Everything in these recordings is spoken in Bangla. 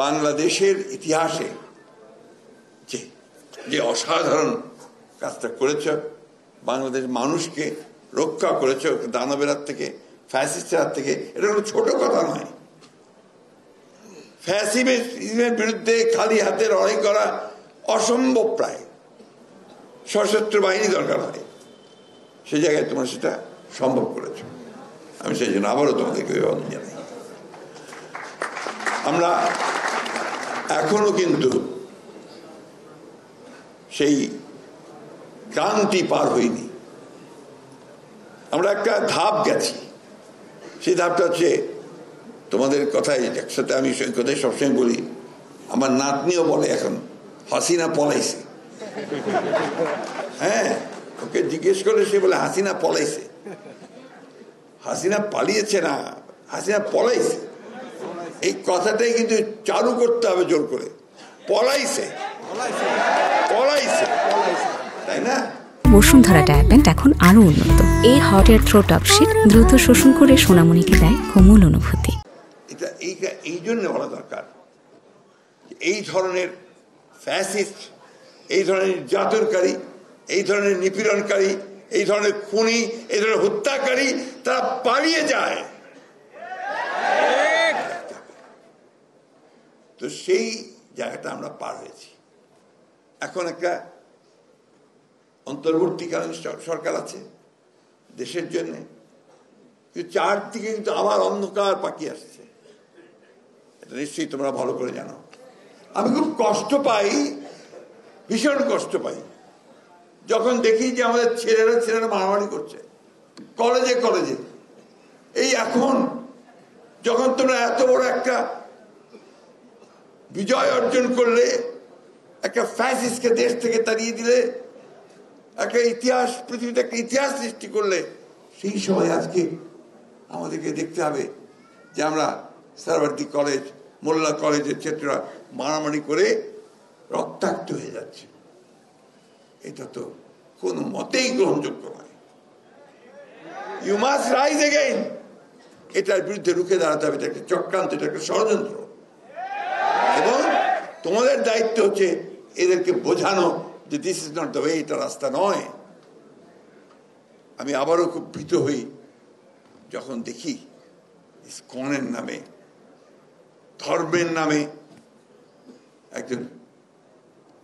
বাংলাদেশের ইতিহাসে যে অসাধারণ কাজটা করেছ, বাংলাদেশ মানুষকে রক্ষা করেছ দানবের হাত থেকে, ফ্যাসিস্টের হাত থেকে, এটা কোনো ছোট কথা নয়। ফ্যাসিজমের বিরুদ্ধে খালি হাতে লড়াই করা অসম্ভব, প্রায় সশস্ত্র বাহিনী দরকার হয়। সে জায়গায় তোমরা সেটা সম্ভব করেছ। আমি সেই জন্য আবারও তোমাদেরকে অভিনন্দন জানাই। আমরা এখনো কিন্তু সেই ক্রান্তি পার হইনি। আমরা একটা ধাপ গেছি। সেই ধাপটা হচ্ছে তোমাদের কথাই একসাথে আমি কথাই সবসময় বলি, আমার নাতনিও বলে এখন হাসিনা পলাইছে। হ্যাঁ, ওকে জিজ্ঞেস করলে সে বলে হাসিনা পলাইছে। হাসিনা পালিয়েছে না, হাসিনা পলাইছে। এই কথাটাই কিন্তু চালু করতে হবে জোর করে, পলাইছে পলাইছে, তাই না? বসুন্ধরা ডায়াপেন্ট এখন আরো উন্নত। এই হট এয়ার থ্রো টপ শীত দ্রুত শোষণ করে সোনামণিকে দেয় কোমল অনুভূতি। এটা এই জন্য বলা দরকার, এই ধরনের ফ্যাসিস্ট, এই ধরনের নির্যাতনকারী, এই ধরনের নিপীড়নকারী, এই ধরনের খুনি, এই ধরনের হত্যাকারী তারা পালিয়ে যায়। তো সেই জায়গাটা আমরা পার হয়েছি। এখন একটা অন্তর্বর্তীকালীন সরকার আছে দেশের জন্য, কিন্তু চারদিকে কিন্তু আবার অন্ধকার পাকিয়ে আসছে। এটা নিশ্চয়ই তোমরা ভালো করে জানো। আমি খুব কষ্ট পাই, ভীষণ কষ্ট পাই যখন দেখি যে আমাদের ছেলেরা মারামারি করছে কলেজে কলেজে। এই এখন যখন তোমরা এত বড় একটা বিজয় অর্জন করলে, একটা ফ্যাসিস্টকে দেশ থেকে তাড়িয়ে দিলে, একটা ইতিহাস, পৃথিবীতে একটা ইতিহাস সৃষ্টি করলে, সেই সময় আজকে আমাদেরকে দেখতে হবে যে আমরা সাবরমতী কলেজ, মোল্লা কলেজের ছাত্ররা মারামারি করে রক্তাক্ত হয়ে যাচ্ছে। এটা তো কোনো মতেই গ্রহণযোগ্য নয়। You must rise again. এটার বিরুদ্ধে রুখে দাঁড়াতে হবে। এটা একটা চক্রান্ত, এটা একটা ষড়যন্ত্র। এবং তোমাদের দায়িত্ব হচ্ছে এদেরকে বোঝানো যে this is not the way, এটা রাস্তা নয়। আমি আবারও খুব ভীত হই যখন দেখি ইসকনের নামে, ধর্মের নামে একজন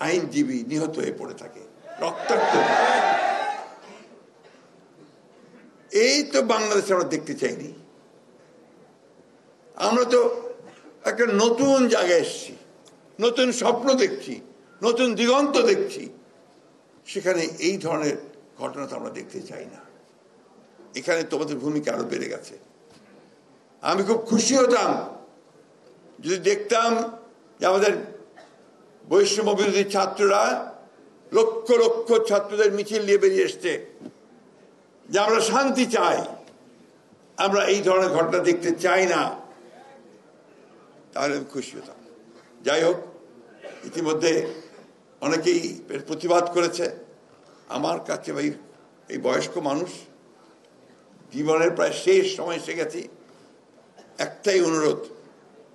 আইনজীবী নিহত হয়ে পড়ে থাকে, রক্তাক্ত। এই তো বাংলাদেশে আমরা দেখতে চাইনি। আমরা তো একটা নতুন জায়গায় এসেছি, নতুন স্বপ্ন দেখছি, নতুন দিগন্ত দেখছি। সেখানে এই ধরনের ঘটনা তো আমরা দেখতে চাই না। এখানে তোমাদের ভূমিকা আরো বেড়ে গেছে। আমি খুব খুশি হতাম যদি দেখতাম যে আমাদের বৈষম্য বিরোধী ছাত্ররা লক্ষ লক্ষ ছাত্রদের মিছিল নিয়ে বেরিয়ে এসছে যে আমরা শান্তি চাই, আমরা এই ধরনের ঘটনা দেখতে চাই না। তাহলে আমি খুশি হতাম। যাই হোক, ইতিমধ্যে অনেকেই প্রতিবাদ করেছে। আমার কাছে ভাই, এই বয়স্ক মানুষ, জীবনের প্রায় শেষ সময় এসে গেছি। একটাই অনুরোধ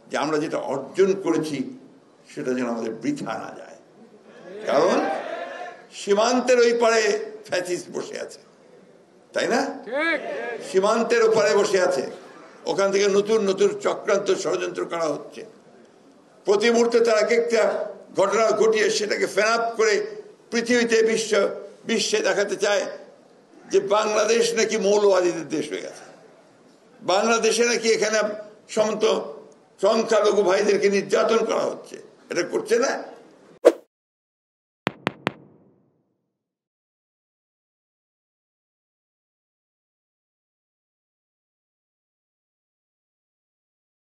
যে আমরা যেটা অর্জন করেছি সেটা যেন আমাদের বৃথা না যায়। কারণ সীমান্তের ওই পারে ফ্যাসিস্ট বসে আছে, তাই না? সীমান্তের ওপারে বসে আছে। ওখান থেকে নতুন নতুন চক্রান্ত, ষড়যন্ত্র করা হচ্ছে। প্রতি মুহূর্তে তারা একটা ঘটনা ঘটিয়ে সেটাকে ফেনাপ করে পৃথিবীতে বিশ্বে দেখাতে চায় যে বাংলাদেশ নাকি মৌলবাদীদের দেশ হয়ে গেছে, বাংলাদেশে নাকি এখানে সংখ্যালঘু ভাইদেরকে নির্যাতন করা হচ্ছে। এটা করছে না।